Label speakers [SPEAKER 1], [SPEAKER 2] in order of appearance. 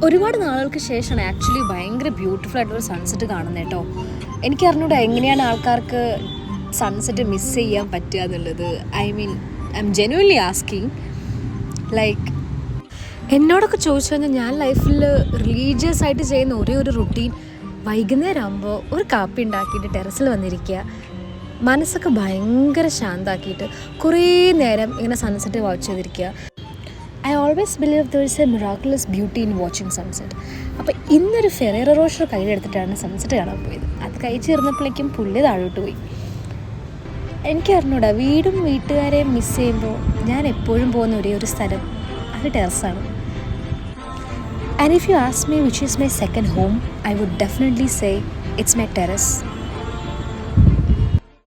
[SPEAKER 1] ഒരുപാട് നാളുകൾക്ക് ശേഷമാണ് ആക്ച്വലി ഭയങ്കര ബ്യൂട്ടിഫുൾ ആയിട്ടൊരു സൺസെറ്റ് കാണുന്നത് കേട്ടോ. എനിക്കറിഞ്ഞൂടെ എങ്ങനെയാണ് ആൾക്കാർക്ക് സൺസെറ്റ് മിസ് ചെയ്യാൻ പറ്റുക എന്നുള്ളത്. I am genuinely asking. Like എന്നോടൊക്കെ ചോദിച്ചു കഴിഞ്ഞാൽ ഞാൻ ലൈഫിൽ റിലീജിയസ് ആയിട്ട് ചെയ്യുന്ന ഒരേ ഒരു റുട്ടീൻ വൈകുന്നേരം ആകുമ്പോൾ ഒരു കാപ്പി ഉണ്ടാക്കിയിട്ട് ടെറസിൽ വന്നിരിക്കുക, മനസ്സൊക്കെ ഭയങ്കര ശാന്തമാക്കിയിട്ട് കുറേ നേരം ഇങ്ങനെ സൺസെറ്റ് വാച്ച് ചെയ്തിരിക്കുക. I always believe there is a miraculous beauty in watching sunset. അപ്പോൾ ഇന്നൊരു ഫെറേറോ റോഷർ കയ്യിലെടുത്തിട്ടാണ് സൺസെറ്റ് കാണാൻ പോയത്. അത് കഴിച്ചിരുന്നപ്പോഴേക്കും പുള്ളി താഴോട്ട് പോയി. എനിക്കറിഞ്ഞൂടാ, വീടും വീട്ടുകാരെയും മിസ് ചെയ്യുമ്പോൾ ഞാൻ എപ്പോഴും പോകുന്ന ഒരേ ഒരു സ്ഥലം അത് ടെറസാണ്. And if you ask me which is my second home, I would definitely say it's my terrace.